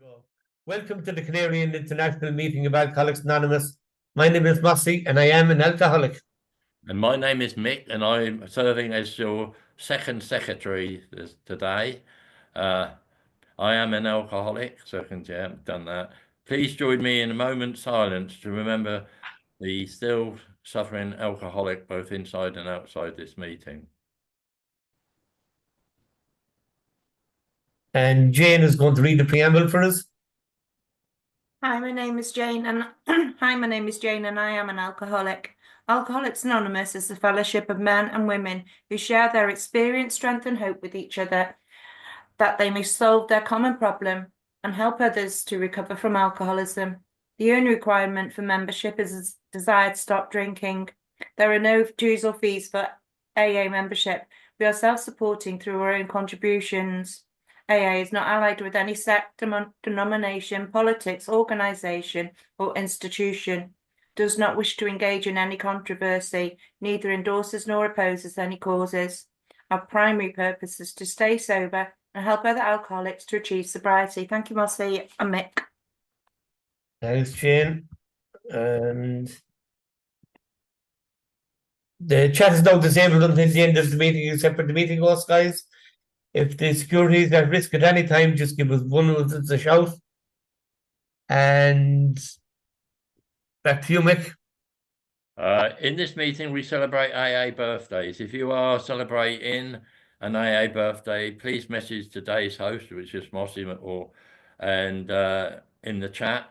Go. Welcome to the Canarian International Meeting of Alcoholics Anonymous. My name is Mossy and I am an alcoholic. And my name is Mick and I'm serving as your second secretary today. I am an alcoholic, second, yeah, I've done that. Please join me in a moment's silence to remember the still suffering alcoholic both inside and outside this meeting. And Jane is going to read the preamble for us. Hi, my name is Jane, and I am an alcoholic. Alcoholics Anonymous is a fellowship of men and women who share their experience, strength, and hope with each other, that they may solve their common problem and help others to recover from alcoholism. The only requirement for membership is a desire to stop drinking. There are no dues or fees for AA membership. We are self-supporting through our own contributions. AA is not allied with any sect, denomination, politics, organisation, or institution, does not wish to engage in any controversy, neither endorses nor opposes any causes. Our primary purpose is to stay sober and help other alcoholics to achieve sobriety. Thank you, Mossy and Mick. Thanks, Jane. And the chat is now disabled until the end of the meeting, except for the meeting host, guys. If the security is at risk at any time, just give us one of us a shout. And back to you, Mick. In this meeting, we celebrate AA birthdays. If you are celebrating an AA birthday, please message today's host, which is Mossy, in the chat,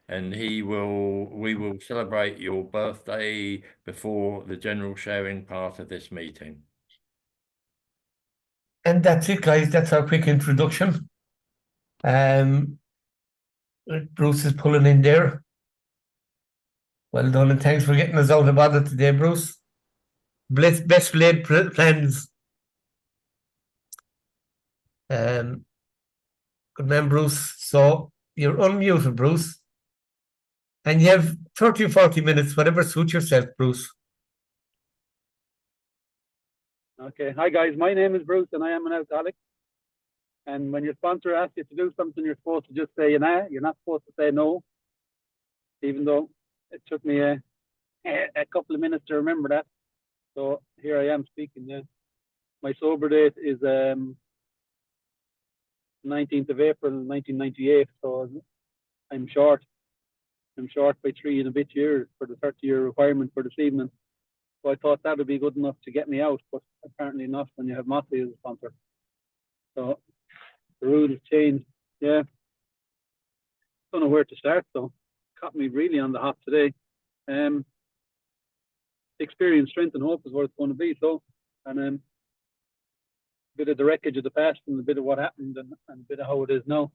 and we will celebrate your birthday before the general sharing part of this meeting. And that's it, guys. That's our quick introduction. Bruce is pulling in there. Well done, and thanks for getting us out about it today, Bruce. Best laid plans. Good man, Bruce. So you're unmuted, Bruce. And you have 30 or 40 minutes, whatever suits yourself, Bruce. Okay. Hi, guys. My name is Bruce, and I am an alcoholic. And when your sponsor asks you to do something, you're supposed to just say nah. You're not supposed to say no, even though it took me a couple of minutes to remember that. So here I am speaking. Yeah. My sober date is 19th of April, 1998. So I'm short. I'm short by 3 and a bit years for the 30-year requirement for this evening. So I thought that would be good enough to get me out, but apparently not when you have Mossy as a sponsor. So the rules changed. Yeah. Don't know where to start, though. Caught me really on the hop today. Experience, strength, and hope is what it's going to be. So, and a bit of the wreckage of the past and a bit of what happened and a bit of how it is now.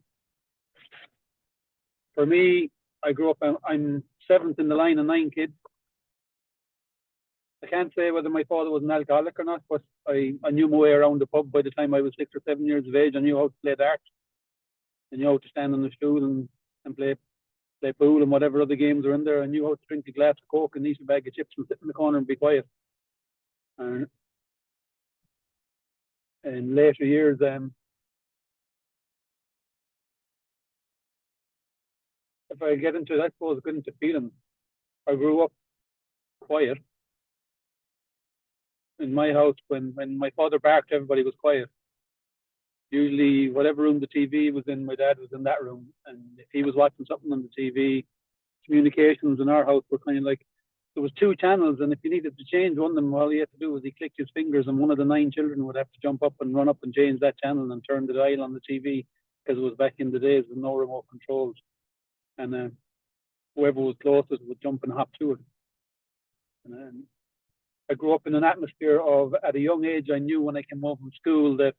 For me, I grew up, I'm 7th in the line of 9 kids. I can't say whether my father was an alcoholic or not, but I knew my way around the pub by the time I was 6 or 7 years of age. I knew how to play darts. I knew how to stand on the stool and play pool and whatever other games are in there. I knew how to drink a glass of Coke and eat a bag of chips and sit in the corner and be quiet. In later years, if I get into it, I suppose get into feelings. I grew up quiet. In my house, when my father barked, everybody was quiet. Usually, whatever room the TV was in, my dad was in that room. And if he was watching something on the TV, communications in our house were kind of like, there was 2 channels, and if you needed to change one of them, all he had to do was he clicked his fingers, and one of the 9 children would have to jump up and run up and change that channel and turn the dial on the TV, because it was back in the days with no remote controls. And whoever was closest would jump and hop to it. And I grew up in an atmosphere of, at a young age, I knew when I came home from school that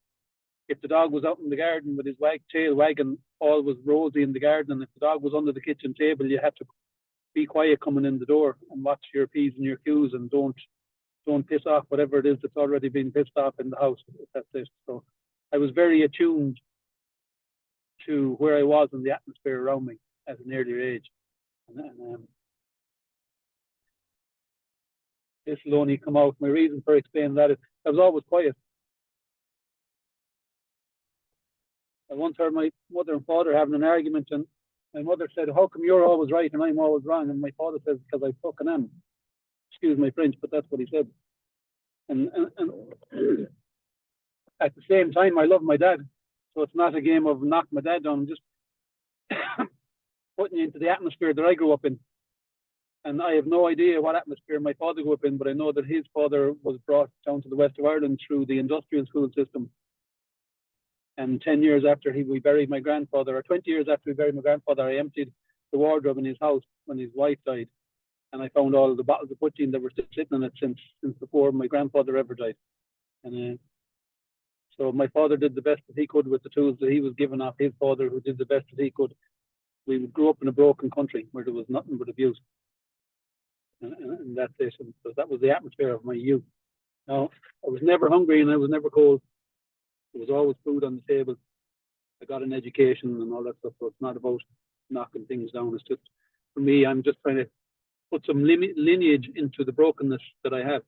if the dog was out in the garden with his tail wagging, all was rosy in the garden. And if the dog was under the kitchen table, you had to be quiet coming in the door and watch your P's and your Q's and don't piss off whatever it is that's already been pissed off in the house. That's it. So I was very attuned to where I was in the atmosphere around me at an earlier age. And this will only come out. My reason for explaining that is I was always quiet. I once heard my mother and father having an argument, and my mother said, "How come you're always right and I'm always wrong?" And my father says, "Because I fucking am." Excuse my French, but that's what he said. And at the same time, I love my dad, so it's not a game of knock my dad down. I'm just putting you into the atmosphere that I grew up in. And I have no idea what atmosphere my father grew up in, but I know that his father was brought down to the west of Ireland through the industrial school system. And 10 years after we buried my grandfather, or 20 years after we buried my grandfather, I emptied the wardrobe in his house when his wife died. And I found all the bottles of poutine that were still sitting in it since before my grandfather ever died. And so my father did the best that he could with the tools that he was given off his father, who did the best that he could. We grew up in a broken country where there was nothing but abuse. And that's it. And so that was the atmosphere of my youth. Now, I was never hungry and I was never cold. There was always food on the table. I got an education and all that stuff. So it's not about knocking things down. It's just, for me, I'm just trying to put some lineage into the brokenness that I have,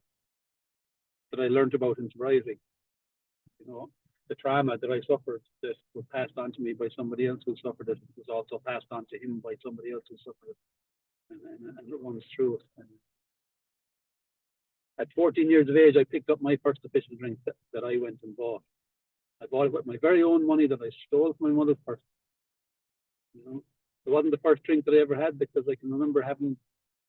that I learned about in sobriety. You know, the trauma that I suffered that was passed on to me by somebody else who suffered it was also passed on to him by somebody else who suffered it. And it runs through it. And at 14 years of age, I picked up my first official drink that I went and bought. I bought it with my very own money that I stole from my mother's purse. You know, it wasn't the first drink that I ever had, because I can remember having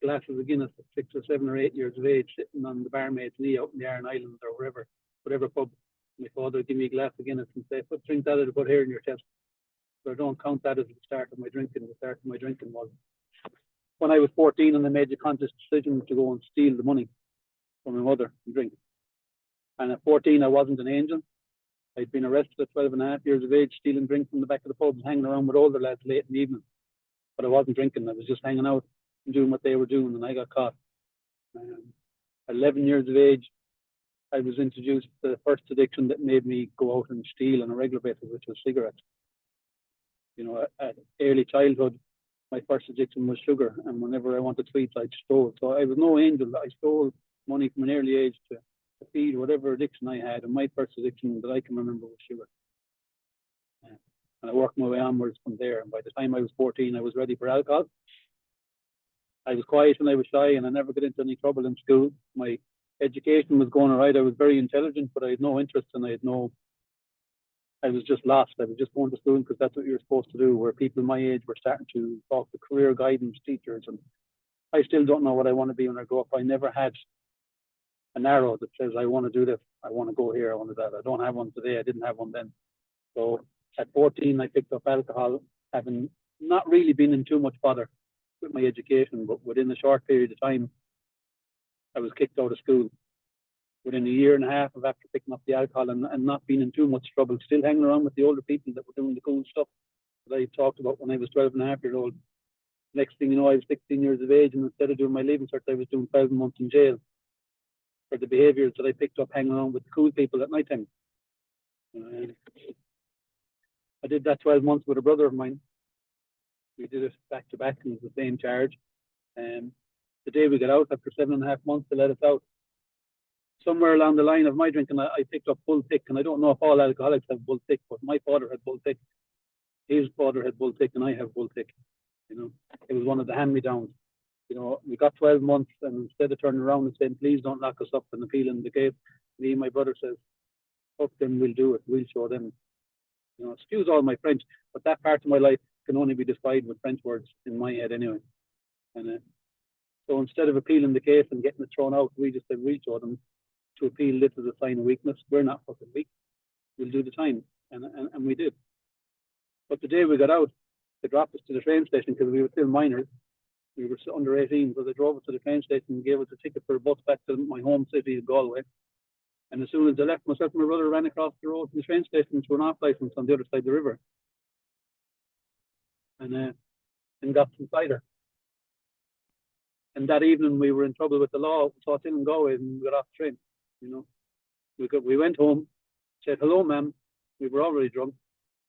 glasses of Guinness at 6 or 7 or 8 years of age, sitting on the barmaid's knee out in the Iron Islands or whatever pub. My father would give me a glass of Guinness and say, "Drink that out of put here in your chest." So I don't count that as the start of my drinking. The start of my drinking was when I was 14 and I made the conscious decision to go and steal the money from my mother and drink. And at 14, I wasn't an angel. I'd been arrested at 12 and a half years of age, stealing drinks from the back of the pubs, hanging around with older lads late in the evening. But I wasn't drinking. I was just hanging out and doing what they were doing, and I got caught. At 11 years of age, I was introduced to the first addiction that made me go out and steal on a regular basis, which was cigarettes. You know, at early childhood, my first addiction was sugar, and whenever I wanted sweets, I stole. So I was no angel. I stole money from an early age to feed whatever addiction I had, and my first addiction that I can remember was sugar. And I worked my way onwards from there, and by the time I was 14, I was ready for alcohol. I was quiet and I was shy, and I never got into any trouble in school. My education was going all right. I was very intelligent, but I had no interest, and I was just lost. I was just going to school because that's what you're supposed to do, where people my age were starting to talk to career guidance teachers, and I still don't know what I want to be when I grow up. I never had an arrow that says, I want to do this, I want to go here, I want to do that. I don't have one today. I didn't have one then. So at 14, I picked up alcohol, having not really been in too much bother with my education, but within a short period of time, I was kicked out of school. Within a year and a half of after picking up the alcohol and not being in too much trouble, still hanging around with the older people that were doing the cool stuff that I talked about when I was 12 and a half years old. Next thing you know, I was 16 years of age, and instead of doing my leaving cert, I was doing 12 months in jail for the behaviours that I picked up hanging around with the cool people at night time. I did that 12 months with a brother of mine. We did it back to back, and it was the same charge. The day we got out, after 7.5 months, they let us out. Somewhere along the line of my drinking, I picked up bull thick, and I don't know if all alcoholics have bull thick, but my father had bull thick. His father had bull thick, and I have bull thick. You know, it was one of the hand-me-downs. You know, we got 12 months, and instead of turning around and saying, "Please don't lock us up," and appealing the case, me and my brother says, "Fuck them, we'll do it. We'll show them." You know, excuse all my French, but that part of my life can only be described with French words in my head anyway. And so instead of appealing the case and getting it thrown out, we just said, "We'll show them." To appeal this as a sign of weakness. We're not fucking weak. We'll do the time. And we did. But the day we got out, they dropped us to the train station because we were still minors. We were under 18, so they drove us to the train station and gave us a ticket for a bus back to my home city of Galway. And as soon as they left, myself and my brother ran across the road from the train station to an off-licence on the other side of the river. And got some cider. And that evening we were in trouble with the law. We saw in Galway and we got off the train. You know, we went home, said, "Hello, ma'am." We were already drunk.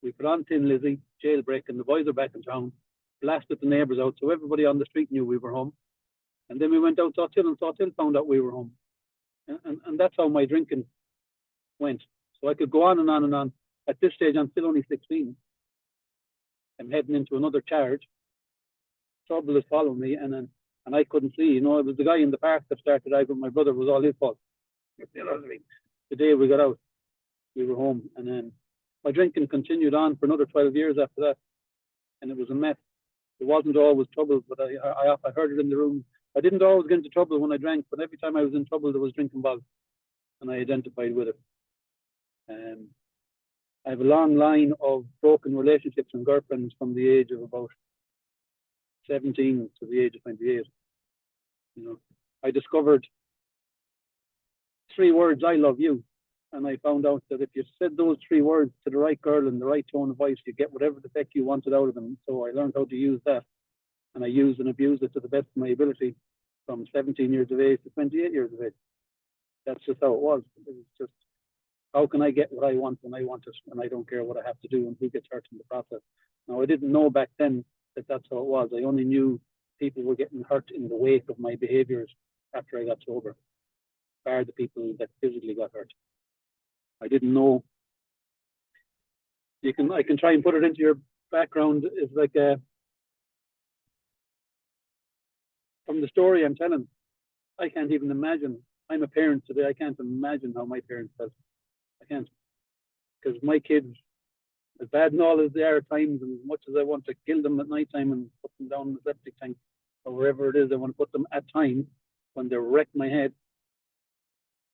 We put on Thin Lizzy, Jailbreak, and the boys are back in town. Blasted the neighbours out, so everybody on the street knew we were home. And then we went out to Sawtill, and Sawtill found out we were home. And that's how my drinking went. So I could go on and on and on. At this stage, I'm still only 16. I'm heading into another charge. Trouble is following me, and I couldn't see. You know, it was the guy in the park that started out with my brother. It was all his fault. You know what I mean? The day we got out, we were home, and then my drinking continued on for another 12 years after that, and it was a mess. It wasn't always trouble, but I heard it in the room. I didn't always get into trouble when I drank, but every time I was in trouble, there was drink involved, and I identified with it. I have a long line of broken relationships and girlfriends from the age of about 17 to the age of 28. You know, I discovered 3 words, I love you. And I found out that if you said those 3 words to the right girl in the right tone of voice, you get whatever the heck you wanted out of them. So I learned how to use that. And I used and abused it to the best of my ability from 17 years of age to 28 years of age. That's just how it was. It was just, how can I get what I want when I want it, and I don't care what I have to do and who gets hurt in the process. Now, I didn't know back then that that's how it was. I only knew people were getting hurt in the wake of my behaviors after I got sober, bar the people that physically got hurt. I didn't know. I can try and put it into your background. It's like from the story I'm telling, I can't even imagine. I'm a parent today. I can't imagine how my parents felt. I can't, because my kids, as bad and all as they are at times, and as much as I want to kill them at night time and put them down in the septic tank or wherever it is I want to put them at times when they're wrecked my head,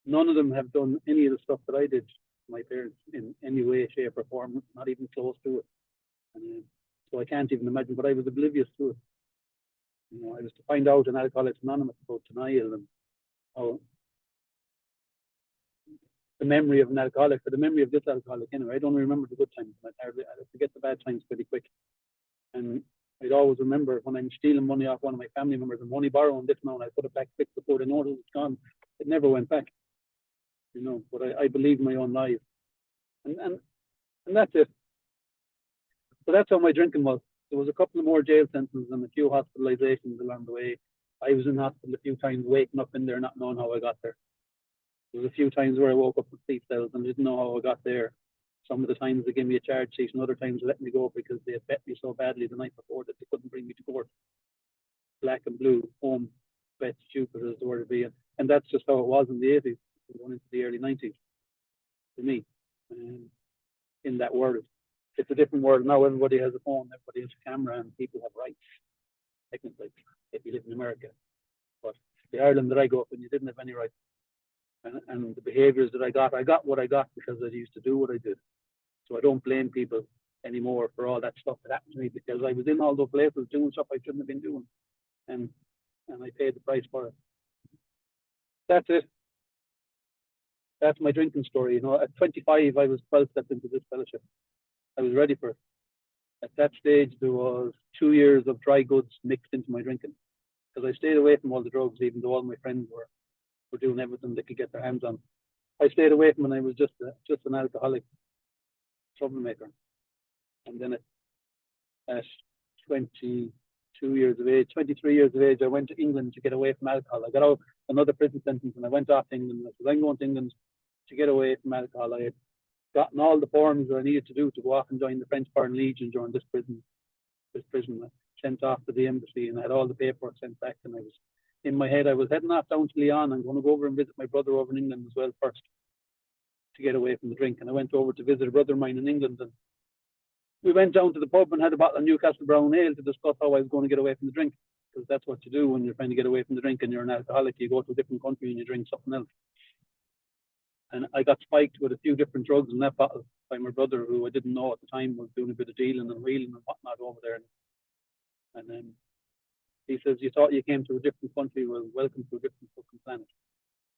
none of them have done any of the stuff that I did to my parents in any way, shape, or form, not even close to it. And so I can't even imagine, but I was oblivious to it. You know, I was to find out in Alcoholics Anonymous about denial and how the memory of an alcoholic, or the memory of this alcoholic anyway. I don't remember the good times. I forget the bad times pretty quick. And I'd always remember when I'm stealing money off one of my family members and money borrowing this now, and I put it back quick before they notice it's gone. It never went back. You know, but I believed my own lies. And that's it. So that's how my drinking was. There was a couple of more jail sentences and a few hospitalizations along the way. I was in hospital a few times, waking up in there, not knowing how I got there. There was a few times where I woke up with sleep cells and didn't know how I got there. Some of the times they gave me a charge sheet, and other times they let me go because they had bet me so badly the night before that they couldn't bring me to court. Black and blue, home, bet stupid as the word to be. And that's just how it was in the 80s, going into the early 90s for me. In that world, it's a different world now. Everybody has a phone, everybody has a camera, and people have rights, technically, if you live in America. But the Ireland that I grew up in, you didn't have any rights. And the behaviors that I got what I got because I used to do what I did. So I don't blame people anymore for all that stuff that happened to me, because I was in all those places doing stuff I shouldn't have been doing, and I paid the price for it. That's it. That's my drinking story. You know, at 25, I was 12 steps into this fellowship. I was ready for it. At that stage, there was 2 years of dry goods mixed into my drinking, because I stayed away from all the drugs, even though all my friends were doing everything they could get their hands on. I stayed away from when I was just an alcoholic troublemaker. And then at 23 years of age, I went to England to get away from alcohol. I got out another prison sentence and I went off to England. I said, I'm going to England to get away from alcohol. I had gotten all the forms that I needed to do to go off and join the French Foreign Legion during this prison. I sent off to the embassy, and I had all the paperwork sent back, and I was in my head, I was heading off down to Leon. I'm going to go over and visit my brother over in England as well first to get away from the drink. And I went over to visit a brother of mine in England, and we went down to the pub and had a bottle of Newcastle Brown Ale to discuss how I was going to get away from the drink, because that's what you do when you're trying to get away from the drink and you're an alcoholic. You go to a different country and you drink something else. And I got spiked with a few different drugs in that bottle by my brother, who I didn't know at the time was doing a bit of dealing and wheeling and whatnot over there. And then he says, you thought you came to a different country? Well, welcome to a different fucking planet.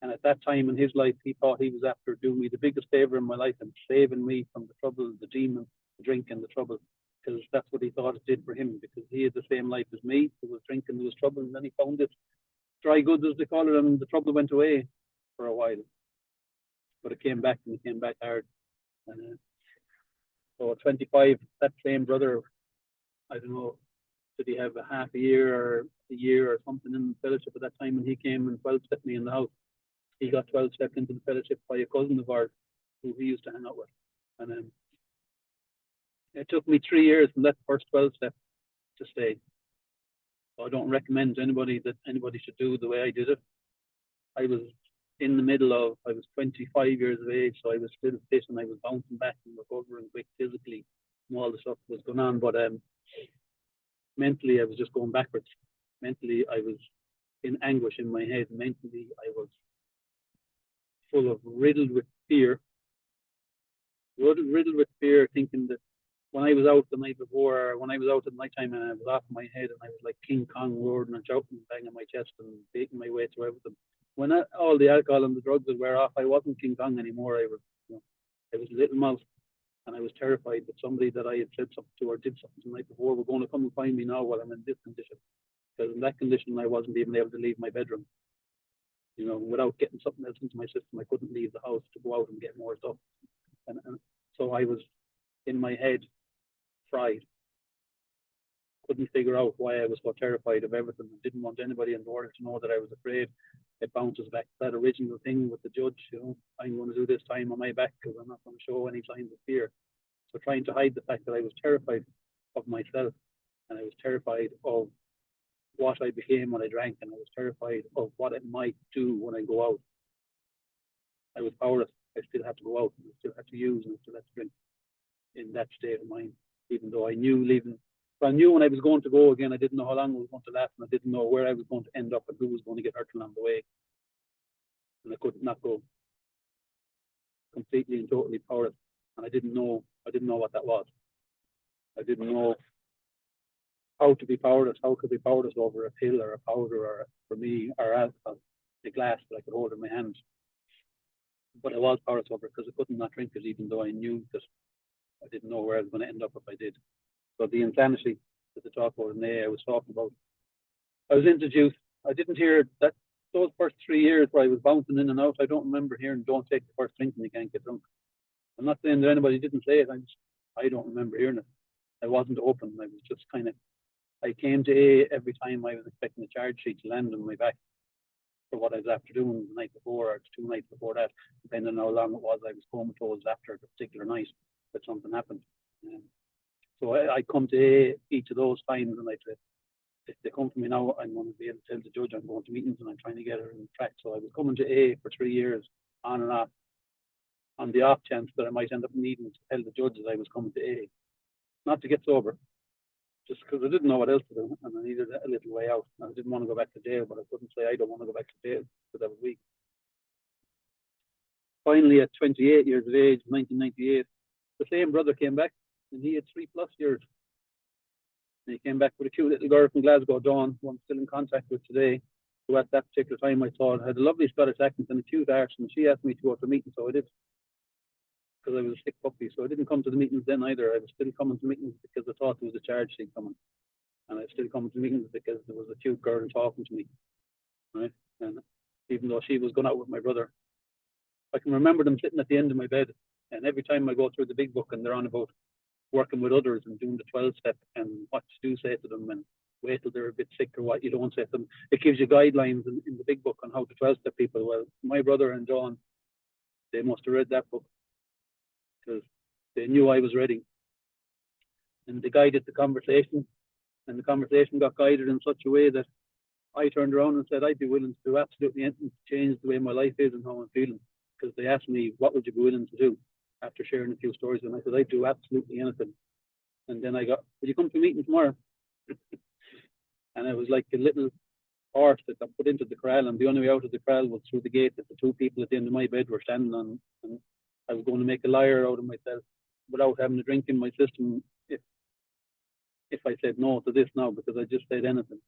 And at that time in his life, he thought he was after doing me the biggest favor in my life and saving me from the trouble, the demon, the drink and the trouble, because that's what he thought it did for him, because he had the same life as me. There was drinking, there was trouble, and then he found it dry goods, as they call it, and the trouble went away for a while. But it came back, and it came back hard. And so at 25, that same brother, I don't know, did he have a half a year or a year or something in the fellowship at that time, and he came and 12-stepped me in the house. He got 12 stepped into the fellowship by a cousin of ours who he used to hang out with. And It took me 3 years from that first 12 step to stay. So I don't recommend to anybody that anybody should do the way I did it. I was in the middle of, I was 25 years of age, so I was still fit and I was bouncing back and recovering quick physically and all the stuff that was going on. But mentally, I was just going backwards. Mentally, I was in anguish in my head. Mentally, I was full of riddled with fear, thinking that when I was out the night before, when I was out at night time and I was off my head and I was like King Kong roaring and shouting and banging my chest and beating my way through everything. When all the alcohol and the drugs would wear off, I wasn't King Kong anymore. I was, I was Little Mouse, and I was terrified that somebody that I had said something to or did something the night before were going to come and find me now while I'm in this condition. Because in that condition, I wasn't even able to leave my bedroom. Without getting something else into my system, I couldn't leave the house to go out and get more stuff. And so I was in my head, fried. Couldn't figure out why I was so terrified of everything. I didn't want anybody in the world to know that I was afraid. It bounces back to that original thing with the judge, I'm going to do this time on my back because I'm not going to show any signs of fear. So trying to hide the fact that I was terrified of myself, and I was terrified of what I became when I drank, and I was terrified of what it might do when I go out. I was powerless. I still had to go out, and I still had to use, and I still had to drink in that state of mind, even though I knew leaving. But I knew when I was going to go again, I didn't know how long it was going to last, and I didn't know where I was going to end up and who was going to get hurt along the way. And I could not go. Completely and totally powerless. And I didn't know what that was. I didn't know how to be powerless, how could be powerless over a pill or a powder or, for me, or alcohol, a glass that I could hold in my hands. But I was powerless over it because I couldn't not drink it, even though I knew that I didn't know where I was going to end up if I did. So the insanity that the talk about in there I was talking about, I was introduced. I didn't hear that those first 3 years where I was bouncing in and out. I don't remember hearing "Don't take the first drink and you can't get drunk." I'm not saying that anybody didn't say it. I don't remember hearing it. I wasn't open. I was just kind of. I came to A every time I was expecting a charge sheet to land on my back for what I was after doing the night before or 2 nights before that, depending on how long it was. I was comatose after a particular night that something happened. So I come to A each of those times, and I said, if they come to me now, I'm going to be able to tell the judge I'm going to meetings and I'm trying to get her in track. So I was coming to A for 3 years, on and off, on the off chance that I might end up needing to tell the judge that I was coming to A, not to get sober, just because I didn't know what else to do, and I needed a little way out. I didn't want to go back to jail, but I couldn't say I don't want to go back to jail because I was weak. Finally, at 28 years of age, 1998, the same brother came back, and he had 3+ years. And he came back with a cute little girl from Glasgow, Dawn, who I'm still in contact with today, who at that particular time I thought had a lovely Scottish accent and a cute arse, and she asked me to go to meetings, so I did, because I was a sick puppy. So I didn't come to the meetings then either. I was still coming to meetings because I thought there was a charge sheet coming, and I was still coming to meetings because there was a cute girl talking to me, right? And even though she was going out with my brother, I can remember them sitting at the end of my bed, and every time I go through the big book and they're on about working with others and doing the 12-step and what to do, say to them, and wait till they're a bit sick or what you don't say to them. It gives you guidelines in the big book on how to 12-step people. Well, my brother and John, they must have read that book because they knew I was ready. And they guided the conversation, and the conversation got guided in such a way that I turned around and said I'd be willing to do absolutely anything to change the way my life is and how I'm feeling. Because they asked me, what would you be willing to do? After sharing a few stories, and I said I'd do absolutely anything. And then I got, will you come to a meeting tomorrow? And it was like a little horse that got put into the corral, and the only way out of the corral was through the gate that the 2 people at the end of my bed were standing on. And I was going to make a liar out of myself without having a drink in my system if I said no to this now, because I just said anything.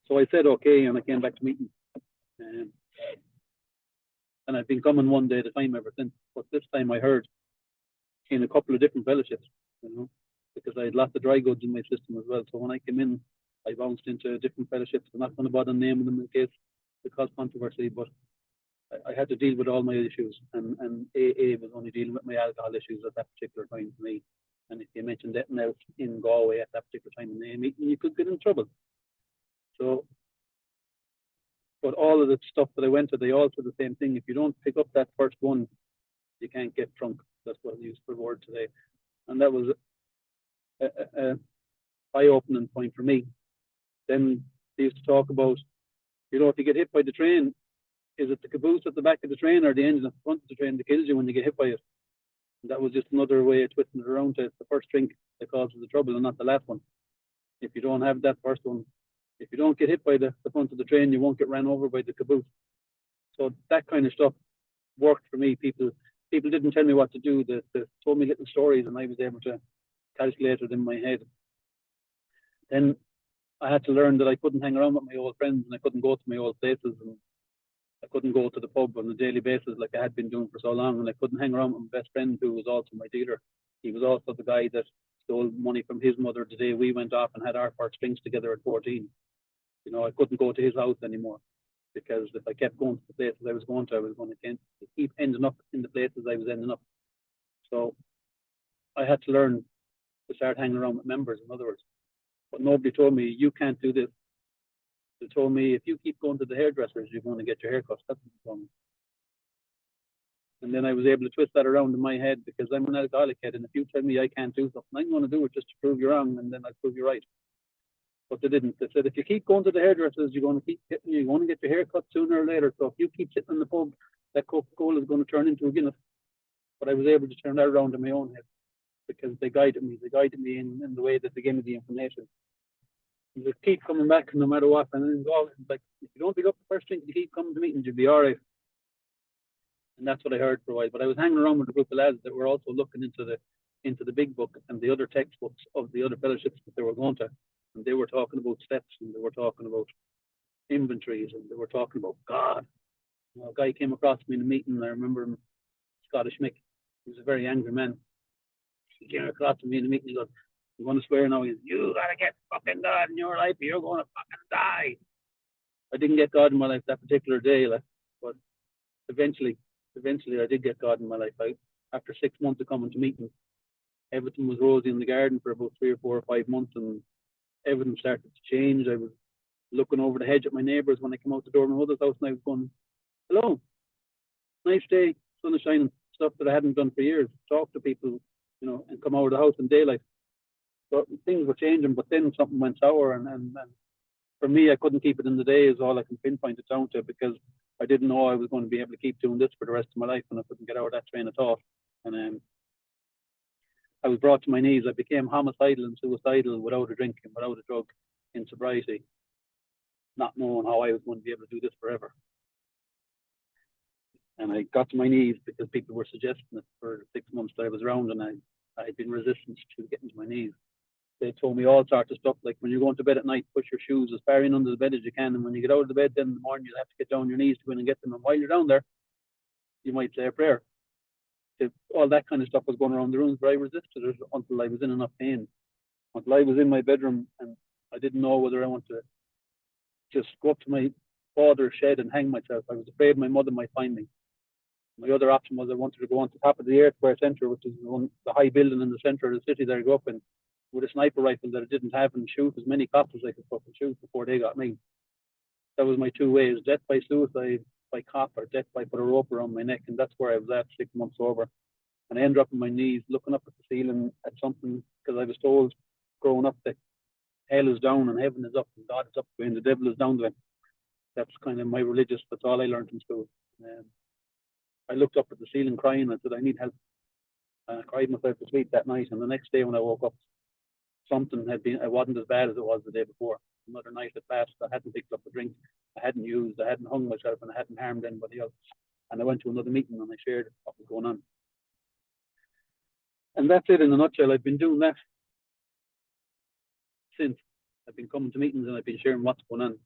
So I said okay, and I came back to meetings. And I've been coming one day at a time ever since. But this time I heard in a couple of different fellowships, because I had lots of dry goods in my system as well. So when I came in, I bounced into different fellowships. I'm not going to bother naming them in case it caused controversy, but I had to deal with all my issues, and AA was only dealing with my alcohol issues at that particular time for me. And if you mentioned anything else in Galway at that particular time in the AA meeting, you could get in trouble. So, but all of the stuff that I went to, they all said the same thing. If you don't pick up that first one, you can't get drunk. That's what I used for the word today. And that was a eye-opening point for me. Then they used to talk about, you know, if you get hit by the train, is it the caboose at the back of the train or the engine at the front of the train that kills you when you get hit by it? And that was just another way of twisting it around to it's the first drink that causes the trouble and not the last one. If you don't have that first one, if you don't get hit by the front of the train, you won't get ran over by the caboose. So that kind of stuff worked for me. People didn't tell me what to do. They told me little stories and I was able to calculate it in my head. Then I had to learn that I couldn't hang around with my old friends and I couldn't go to my old places and I couldn't go to the pub on a daily basis like I had been doing for so long, and I couldn't hang around with my best friend who was also my dealer. He was also the guy that stole money from his mother the day we went off and had our first drinks together at 14. You know, I couldn't go to his house anymore because if I kept going to the places I was going to keep ending up in the places I was ending up. So I had to learn to start hanging around with members, in other words. But nobody told me, you can't do this. They told me, if you keep going to the hairdressers, you're going to get your hair cut. That's what they told me. And then I was able to twist that around in my head because I'm an alcoholic head. And if you tell me I can't do something, I'm going to do it just to prove you wrong. And then I'll prove you right. But they didn't. They said, if you keep going to the hairdressers, you're going to get your hair cut sooner or later. So if you keep sitting in the pub, that Coca-Cola is going to turn into a Guinness. But I was able to turn that around in my own head because they guided me. They guided me in the way that they gave me the information. You just keep coming back no matter what, and then go, like, if you don't pick up the first drink, you keep coming to meetings, you'll be all right. And that's what I heard for a while. But I was hanging around with a group of lads that were also looking into the big book and the other textbooks of the other fellowships that they were going to, and they were talking about steps, and they were talking about inventories, and they were talking about God. You know, a guy came across me in a meeting, and I remember him, Scottish Mick. He was a very angry man. He came across me in a meeting. He goes, I'm going to swear now. You gotta get fucking God in your life, or you're going to fucking die. I didn't get God in my life that particular day, like, but eventually I did get God in my life. After 6 months of coming to meetings, everything was rosy in the garden for about 3 or 4 or 5 months, and everything started to change. I was looking over the hedge at my neighbours when I came out the door of my mother's house, and I was going, hello, nice day, sun is shining, stuff that I hadn't done for years. Talk to people, you know, and come out of the house in daylight. So things were changing, but then something went sour, and for me, I couldn't keep it in the day is all I can pinpoint it down to, because I didn't know I was going to be able to keep doing this for the rest of my life, and I couldn't get out of that train of thought. And I was brought to my knees. I became homicidal and suicidal without a drink and without a drug in sobriety, not knowing how I was going to be able to do this forever. And I got to my knees because people were suggesting it for 6 months that I was around, and I had been resistant to getting to my knees. They told me all sorts of stuff, like when you're going to bed at night, push your shoes as far in under the bed as you can, and when you get out of the bed, then in the morning you'll have to get down on your knees to go in and get them, and while you're down there, you might say a prayer. All that kind of stuff was going around the rooms, but I resisted it until I was in enough pain, until I was in my bedroom, and I didn't know whether I wanted to just go up to my father's shed and hang myself. I was afraid my mother might find me. My other option was I wanted to go on to top of the Air Square Centre, which is the high building in the centre of the city that I grew up in, with a sniper rifle that I didn't have, and shoot as many cops as I could fucking shoot before they got me. That was my 2 ways: death by suicide by cop, or death by put a rope around my neck. And that's where I was at 6 months over. And I ended up on my knees looking up at the ceiling at something, because I was told growing up that hell is down and heaven is up and God is up and the devil is down there. That's kind of my religious, that's all I learned in school. I looked up at the ceiling crying and I said, I need help. And I cried myself to sleep that night. And the next day when I woke up, something had been, it wasn't as bad as it was the day before. Another night had passed. I hadn't picked up a drink. I hadn't used. I hadn't hung myself, and I hadn't harmed anybody else. And I went to another meeting and I shared what was going on. And that's it in a nutshell. I've been doing that since. I've been coming to meetings and I've been sharing what's going on.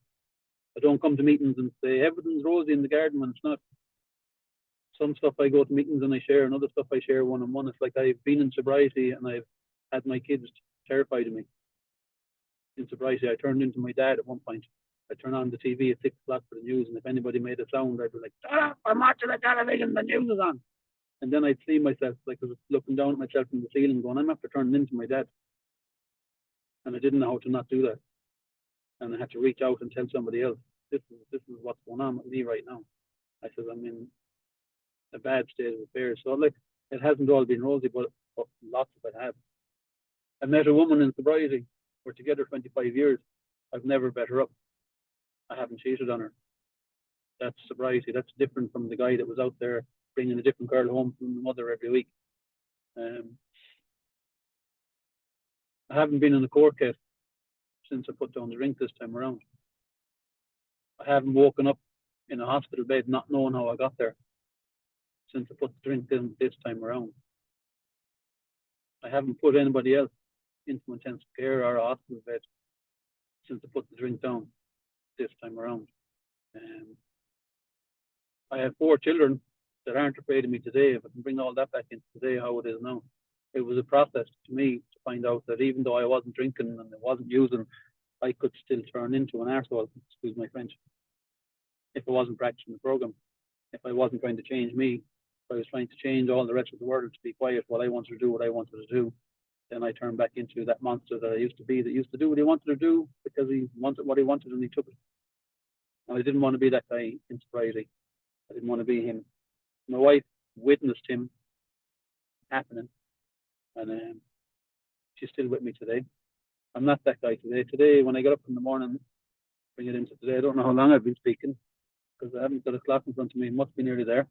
I don't come to meetings and say everything's rosy in the garden when it's not. Some stuff I go to meetings and I share, and other stuff I share one-on-one. It's like I've been in sobriety and I've had my kids terrified of me. In sobriety, I turned into my dad at one point. I turn on the TV at 6 o'clock for the news, and if anybody made a sound, I'd be like, shut up, I'm watching the television, the news is on. And then I'd see myself, like I was looking down at myself from the ceiling going, I'm after turning into my dad. And I didn't know how to not do that. And I had to reach out and tell somebody else, this is what's going on with me right now. I said, I'm in a bad state of affairs. So like, it hasn't all been rosy, but lots of it have. I met a woman in sobriety. We're together 25 years. I've never bet her up. I haven't cheated on her. That's sobriety. That's different from the guy that was out there bringing a different girl home from the mother every week. I haven't been in a court case since I put down the drink this time around. I haven't woken up in a hospital bed not knowing how I got there since I put the drink in this time around. I haven't put anybody else into intensive care or a hospital bed since I put the drink down this time around. I have 4 children that aren't afraid of me today. If I can bring all that back into today, how it is now. It was a process to me to find out that even though I wasn't drinking and I wasn't using, I could still turn into an arsehole, excuse my French, if I wasn't practicing the program. If I wasn't trying to change me, if I was trying to change all the rest of the world to be quiet, what I wanted to do, what I wanted to do, then I turned back into that monster that I used to be, that used to do what he wanted to do because he wanted what he wanted and he took it. And I didn't want to be that guy in sobriety. I didn't want to be him. My wife witnessed him happening, and she's still with me today. I'm not that guy today. Today, when I get up in the morning, bring it into today, I don't know how long I've been speaking because I haven't got a clock in front of me. It must be nearly there.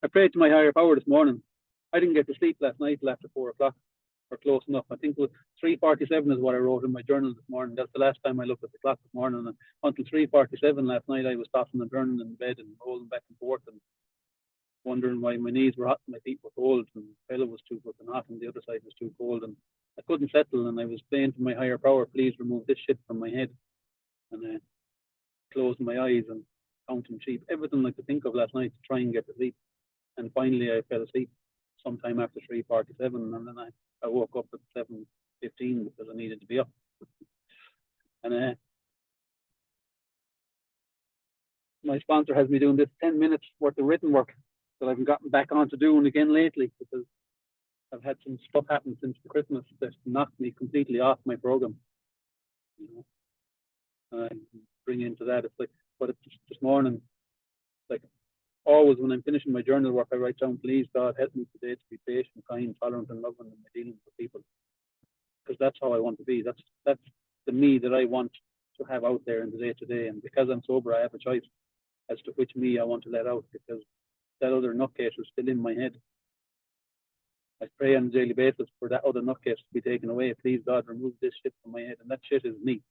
I prayed to my higher power this morning. I didn't get to sleep last night till after 4 o'clock or close enough. I think it was 3:47 is what I wrote in my journal this morning. That's the last time I looked at the clock this morning. And until 3:47 last night, I was tossing and turning in bed and rolling back and forth and wondering why my knees were hot and my feet were cold and the pillow was too fucking hot and the other side was too cold. And I couldn't settle, and I was saying to my higher power, please remove this shit from my head. And closing my eyes and counting sheep, everything I could think of last night to try and get to sleep. And finally I fell asleep sometime after 3:47, and then I woke up at 7:15 because I needed to be up. And my sponsor has me doing this 10 minutes worth of written work that I've gotten back on to doing again lately because I've had some stuff happen since the Christmas that knocked me completely off my program. You know, and I bring into that. It's like, but it's just this morning, like always when I'm finishing my journal work, I write down, please God, help me today to be patient, kind, tolerant, and loving in my dealings with people. Because that's how I want to be. That's the me that I want to have out there in the day to day. And because I'm sober, I have a choice as to which me I want to let out, because that other nutcase is still in my head. I pray on a daily basis for that other nutcase to be taken away. Please God, remove this shit from my head. And that shit is me.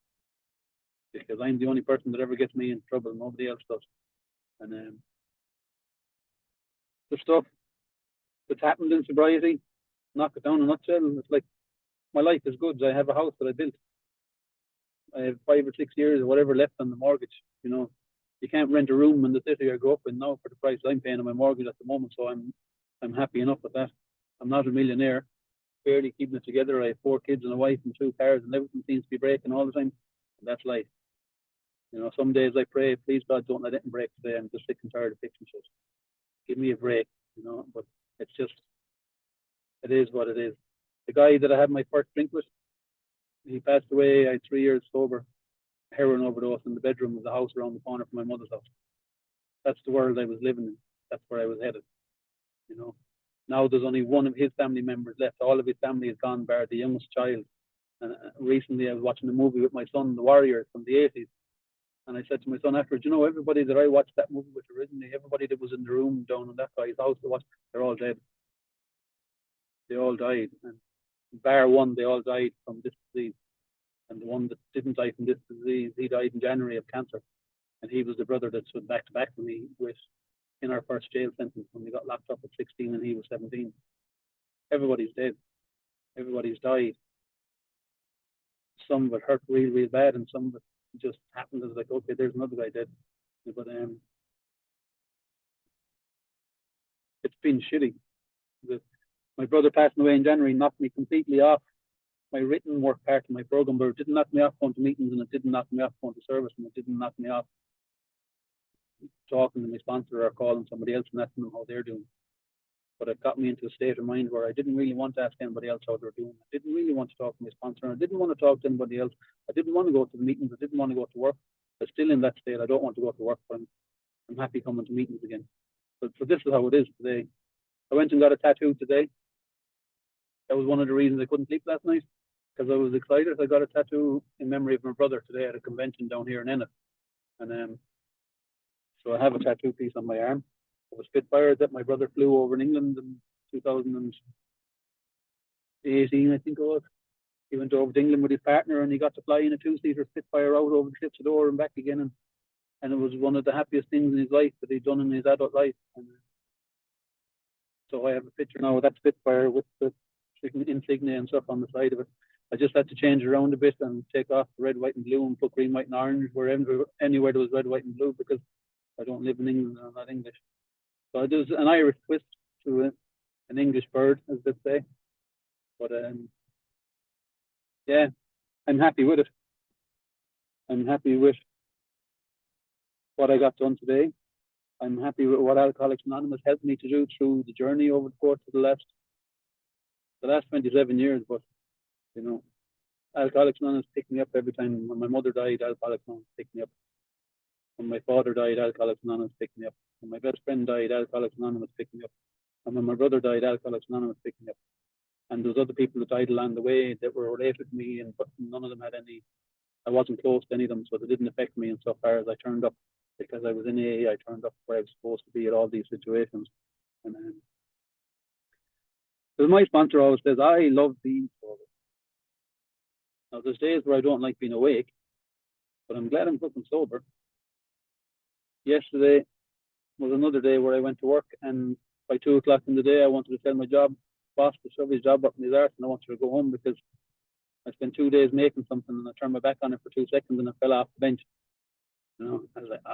Because I'm the only person that ever gets me in trouble. Nobody else does. And the stuff that's happened in sobriety, knock it down in a nutshell. It's like my life is good. I have a house that I built. I have 5 or 6 years or whatever left on the mortgage. You know, you can't rent a room in the city I grew up in now for the price I'm paying on my mortgage at the moment. So I'm happy enough with that. I'm not a millionaire, barely keeping it together. I have 4 kids and a wife and 2 cars, and everything seems to be breaking all the time. And that's life. You know, some days I pray, please God, don't let it break today. I'm just sick and tired of fixing shit. Give me a break, you know. But it's just, it is what it is. The guy that I had my first drink with, he passed away. I had 3 years sober, heroin overdose in the bedroom of the house around the corner from my mother's house. That's the world I was living in. That's where I was headed, you know. Now there's only one of his family members left. All of his family is gone, bar the youngest child. And recently I was watching a movie with my son, The Warriors, from the 80s. And I said to my son afterwards, you know, everybody that I watched that movie with originally, everybody that was in the room down in that guy's house to watch, they're all dead. They all died. And bar one, they all died from this disease. And the one that didn't die from this disease, he died in January of cancer. And he was the brother that stood back to back with me in our first jail sentence when we got locked up at 16 and he was 17. Everybody's dead. Everybody's died. Some of it hurt real, real bad, and some of it just happened as like, okay, there's another guy dead. But it's been shitty. My brother passing away in January knocked me completely off my written work part of my program, but it didn't knock me off going to meetings, and it didn't knock me off going to service, and it didn't knock me off talking to my sponsor or calling somebody else and asking them how they're doing. But it got me into a state of mind where I didn't really want to ask anybody else how they're doing. I didn't really want to talk to my sponsor, and I didn't want to talk to anybody else. I didn't want to go to the meetings. I didn't want to go to work. I'm still in that state. I don't want to go to work, but I'm happy coming to meetings again. So this is how it is today. I went and got a tattoo today. That was one of the reasons I couldn't sleep last night, because I was excited. I got a tattoo in memory of my brother today at a convention down here in Ennis. And so I have a tattoo piece on my arm. It was Spitfire that my brother flew over in England in 2018, I think it was. He went over to England with his partner and he got to fly in a two-seater Spitfire out over the cliffs of Dover and back again. And it was one of the happiest things in his life that he'd done in his adult life. And so I have a picture now of that Spitfire with the insignia and stuff on the side of it. I just had to change it around a bit and take off the red, white, and blue and put green, white, and orange anywhere there was red, white, and blue, because I don't live in England and I'm not English. So I do an Irish twist to an English bird, as they say. But yeah, I'm happy with it. I'm happy with what I got done today. I'm happy with what Alcoholics Anonymous helped me to do through the journey over the course of the last 27 years. But, you know, Alcoholics Anonymous picked me up every time. When my mother died, Alcoholics Anonymous picked me up. When my father died, Alcoholics Anonymous picked me up. When my best friend died, Alcoholics Anonymous picked me up. And when my brother died, Alcoholics Anonymous picked me up. And there's other people that died along the way that were related to me, but none of them had any. I wasn't close to any of them, so they didn't affect me insofar as I turned up. Because I was in AA, I turned up where I was supposed to be at all these situations. And my sponsor always says, I love being sober. Now, there's days where I don't like being awake, but I'm glad I'm fucking sober. Yesterday was another day where I went to work, and by 2 o'clock in the day, I wanted to tell my boss to shove his job up in his arse, and I wanted to go home because I spent 2 days making something, and I turned my back on it for 2 seconds, and I fell off the bench. You know, I was like,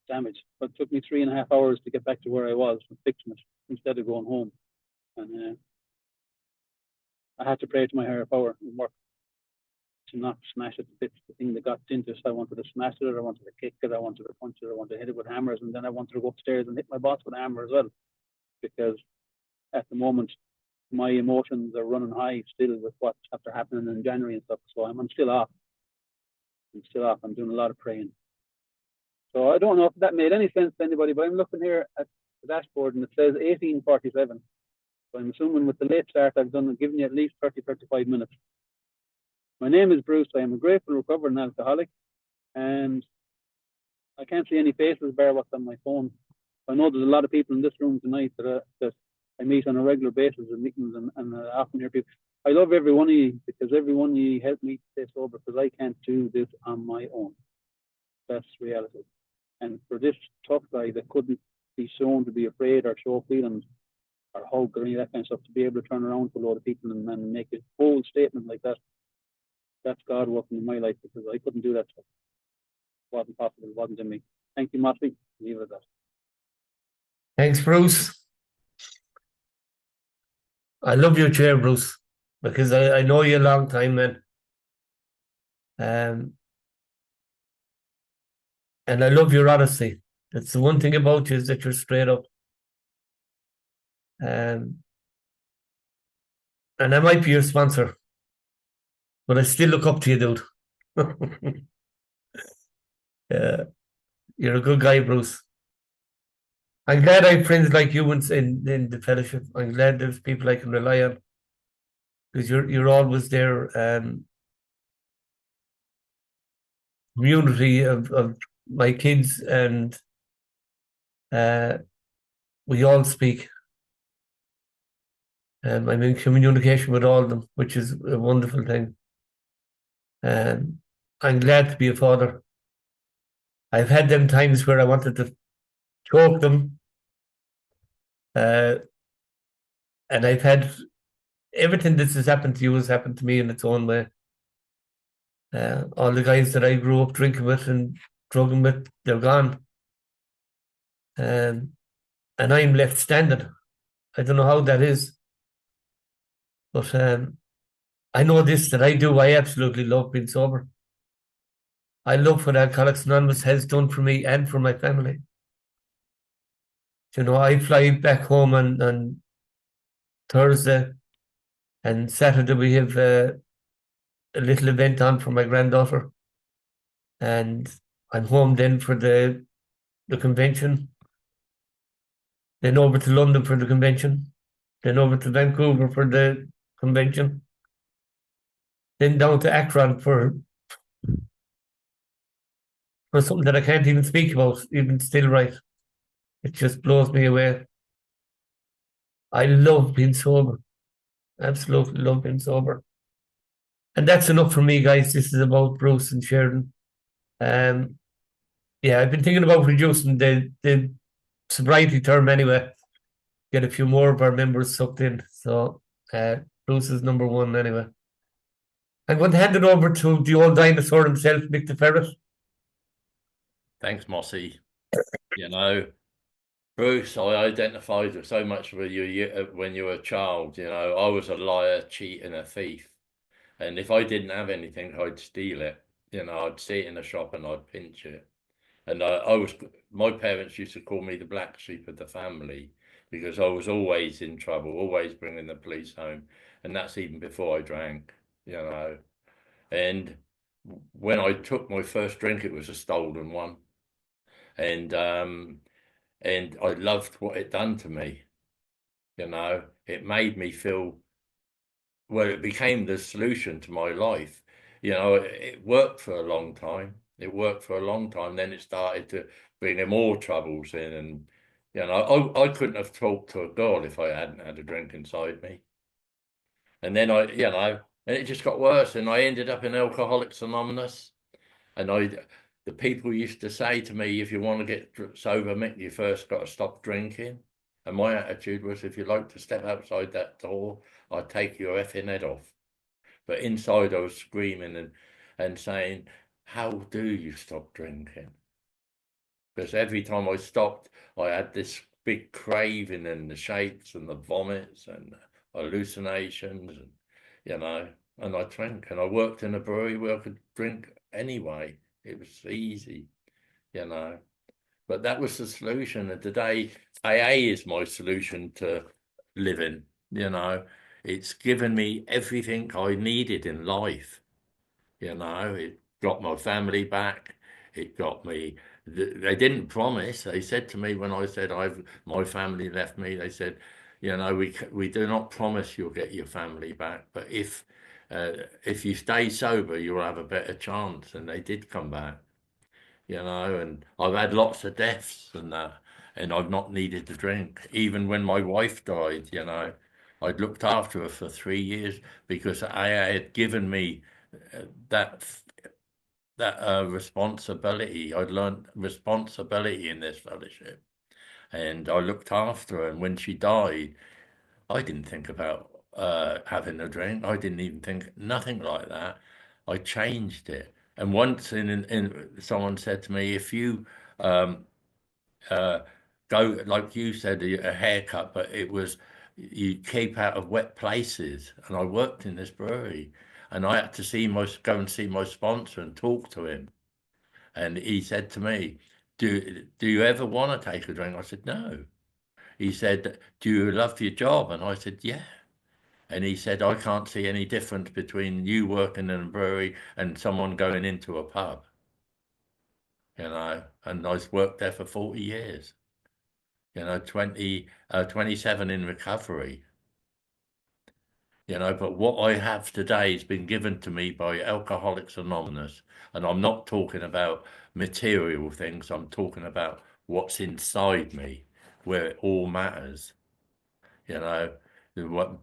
damage. But it took me 3.5 hours to get back to where I was and fixing it instead of going home. And I had to pray to my higher power and work to not smash it to bits. The thing that got into us, I wanted to smash it, I wanted to kick it, I wanted to punch it, I wanted to hit it with hammers, and then I wanted to go upstairs and hit my boss with a hammer as well. Because at the moment, my emotions are running high still with what's after happening in January and stuff. So I'm still off. I'm doing a lot of praying. So I don't know if that made any sense to anybody, but I'm looking here at the dashboard and it says 18:47. So I'm assuming with the late start I've given you at least 35 minutes. My name is Bruce. I am a grateful recovering alcoholic, and I can't see any faces bar what's on my phone. I know there's a lot of people in this room tonight that I meet on a regular basis in meetings and often hear people. I love every one of you because every one of you helped me to stay sober because I can't do this on my own. That's reality. And for this tough guy that couldn't be shown to be afraid or show feelings or hug or any of that kind of stuff, to be able to turn around to a load of people and make a bold statement like that, that's God working in my life because I couldn't do that stuff. It wasn't possible. It wasn't in me. Thank you, Motley. Leave it at that. Thanks, Bruce. I love your chair, Bruce, because I know you a long time, man. And I love your honesty. That's the one thing about you is that you're straight up. And I might be your sponsor, but I still look up to you, dude. You're a good guy, Bruce. I'm glad I have friends like you in the fellowship. I'm glad there's people I can rely on because you're always there. Community of my kids and we all speak. I'm in communication with all of them, which is a wonderful thing. I'm glad to be a father. I've had them times where I wanted to choke them. And I've had everything that has happened to you has happened to me in its own way. All the guys that I grew up drinking with and drugging with, they're gone. And I'm left standing. I don't know how that is. But I know this, that I do. I absolutely love being sober. I love what Alcoholics Anonymous has done for me and for my family. You know, I fly back home on Thursday, and Saturday we have a little event on for my granddaughter. And I'm home then for the convention. then over to London for the convention, then over to Vancouver for the convention, then down to Akron for something that I can't even speak about, even still, right? It just blows me away. I love being sober. Absolutely love being sober. And that's enough for me, guys. This is about Bruce and Sheridan. Yeah, I've been thinking about reducing the sobriety term anyway. Get a few more of our members sucked in. So Bruce is number one anyway. I'm going to hand it over to the old dinosaur himself, Mick the Ferret. Thanks, Mossy. You know, Bruce, I identified with so much with you when you were a child. You know, I was a liar, cheat, and a thief. And if I didn't have anything, I'd steal it. You know, I'd see it in a shop and I'd pinch it. And my parents used to call me the black sheep of the family because I was always in trouble, always bringing the police home. And that's even before I drank, you know. And when I took my first drink, it was a stolen one. And I loved what it done to me. You know, it made me feel, well, it became the solution to my life. You know, it worked for a long time. It worked for a long time. Then it started to bring more troubles in. And, you know, I couldn't have talked to a girl if I hadn't had a drink inside me. And then you know, and it just got worse. And I ended up in Alcoholics Anonymous. And the people used to say to me, if you want to get sober, Mick, you first got to stop drinking. And my attitude was, if you like to step outside that door, I'd take your effing head off. But inside I was screaming and saying, how do you stop drinking? Because every time I stopped, I had this big craving and the shakes and the vomits and hallucinations, and, you know, and I drank. And I worked in a brewery where I could drink anyway. It was easy, you know. But that was the solution. And today, AA is my solution to living, you know. It's given me everything I needed in life, you know. It got my family back. It got me, they didn't promise. They said to me when I said my family left me, they said, you know, we do not promise you'll get your family back, but if you stay sober, you'll have a better chance. And they did come back. You know, and I've had lots of deaths and I've not needed to drink. Even when my wife died, you know, I'd looked after her for 3 years because I had given me that responsibility. I'd learned responsibility in this fellowship, and I looked after her. And when she died, I didn't think about having a drink. I didn't even think nothing like that. I changed it. And once someone said to me, if you go, like you said, a haircut, but it was, you keep out of wet places. And I worked in this brewery and I had to go and see my sponsor and talk to him. And he said to me, do you ever want to take a drink? I said, no. He said, do you love your job? And I said, yeah. And he said, I can't see any difference between you working in a brewery and someone going into a pub. You know, and I worked there for 40 years. You know, 27 in recovery. You know, but what I have today has been given to me by Alcoholics Anonymous. And I'm not talking about material things. I'm talking about what's inside me, where it all matters. You know, what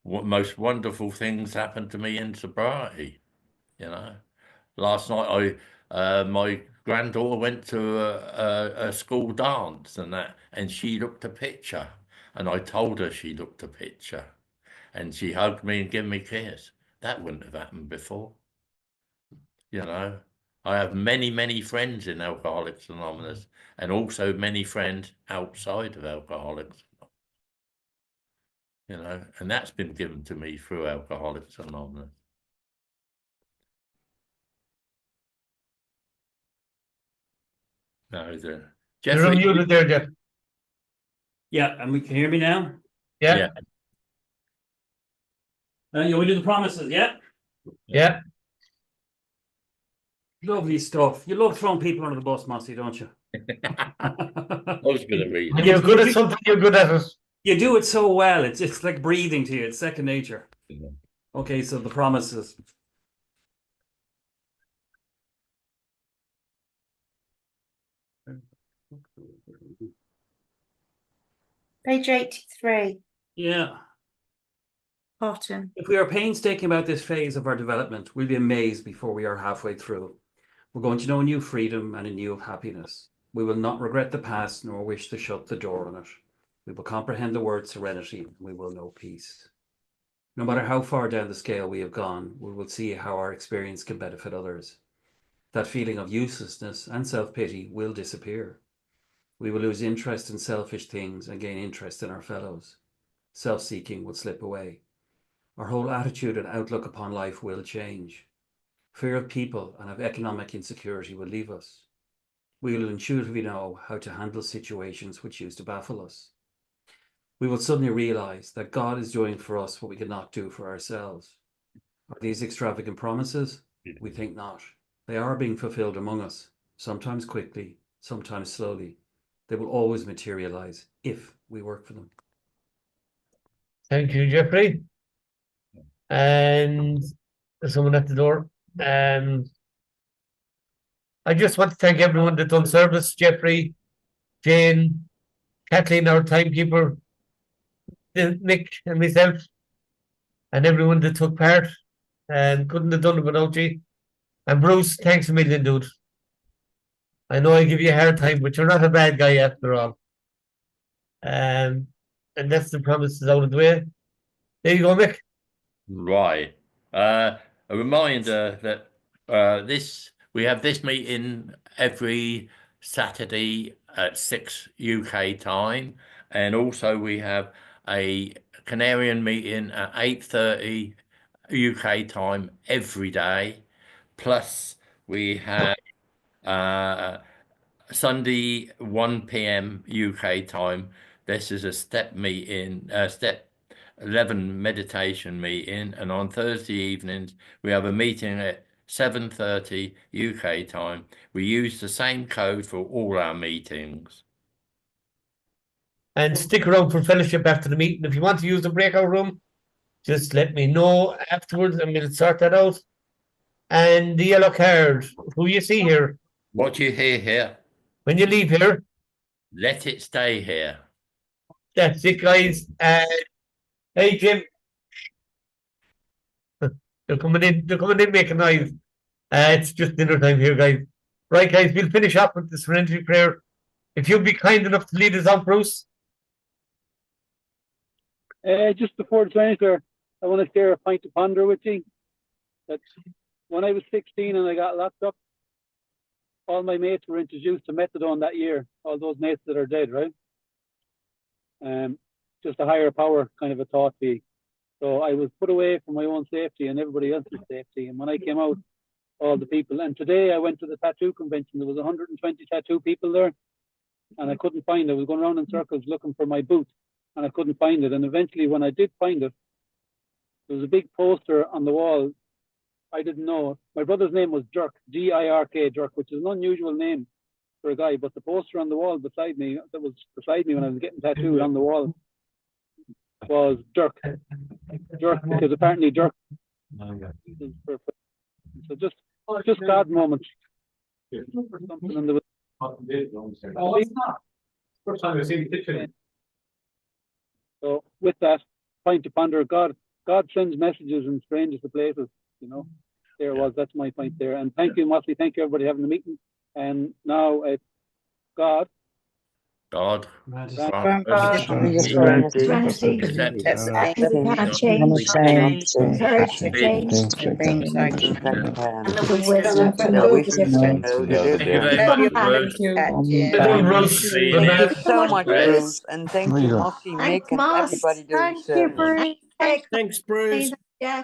most wonderful things happened to me in sobriety. You know, last night my granddaughter went to a school dance and she looked a picture, and I told her she looked a picture, and she hugged me and gave me a kiss. That wouldn't have happened before. You know, I have many friends in Alcoholics Anonymous, and also many friends outside of Alcoholics. You know, and that's been given to me through Alcoholics Anonymous. No, You're Jeffrey, unmuted there, Jeff. Yeah, and we can hear me now? Yeah. You want me to do the promises, yeah? Yeah. Lovely stuff. You love throwing people under the bus, Mossy, don't you? I was going to read. When you're good at something, you're good at it. You do it so well. It's like breathing to you. It's second nature. Yeah. Okay, so the promises. Page 83, Yeah. bottom. If we are painstaking about this phase of our development, we'll be amazed before we are halfway through. We're going to know a new freedom and a new happiness. We will not regret the past nor wish to shut the door on it. We will comprehend the word serenity and we will know peace. No matter how far down the scale we have gone, we will see how our experience can benefit others. That feeling of uselessness and self-pity will disappear. We will lose interest in selfish things and gain interest in our fellows. Self-seeking will slip away. Our whole attitude and outlook upon life will change. Fear of people and of economic insecurity will leave us. We will intuitively know how to handle situations which used to baffle us. We will suddenly realize that God is doing for us what we could not do for ourselves. Are these extravagant promises? We think not. They are being fulfilled among us, sometimes quickly, sometimes slowly. They will always materialize if we work for them. Thank you, Jeffrey. And there's someone at the door. I just want to thank everyone that done service, Jeffrey, Jane, Kathleen, our timekeeper, Nick and myself, and everyone that took part. And couldn't have done it without you. And Bruce, thanks a million, dude. I know I give you a hard time, but you're not a bad guy after all. And that's the promises out of the way. There you go, Mick. Right. A reminder that we have this meeting every Saturday at 6 UK time, and also we have a Canarian meeting at 8:30 UK time every day. Plus, we have Sunday 1 p.m. UK time. This is a step meeting, step 11 meditation meeting, and on Thursday evenings we have a meeting at 7:30 UK time. We use the same code for all our meetings. And stick around for fellowship after the meeting. If you want to use the breakout room, just let me know afterwards and we'll sort that out. And the yellow card, who you see here, What you hear here, when you leave here, let it stay here. that's it, guys. Hey, Jim. They're coming in making noise. It's just dinner time here, guys. Right, guys, we'll finish up with the serenity prayer. If you'd be kind enough to lead us out, Bruce. Just before the serenity, I want to share a pint to ponder with you. That when I was 16 and I got locked up, all my mates were introduced to methadone that year. All those mates that are dead, right? Just a higher power kind of a thought to me. So I was put away for my own safety and everybody else's safety. And when I came out, all the people, and today I went to the tattoo convention. There was 120 tattoo people there, and I couldn't find it. I was going around in circles looking for my boot, and I couldn't find it. And eventually, when I did find it, there was a big poster on the wall. I didn't know. My brother's name was Dirk, D-I-R-K, Dirk, which is an unusual name for a guy. But the poster on the wall beside me, that was beside me when I was getting tattooed on the wall, was Dirk. Dirk, because apparently Dirk. So just God moments. Something in the. First time I've seen the kitchen. So with that, point to ponder. God sends messages in strangest of places. You know, there was. That's my point there. And thank you, Motley. Thank you, everybody, having the meeting. And now, God. So much, Bruce, and thank you, Mossy, Mick, and everybody doing service. Thanks, Bruce. Yeah.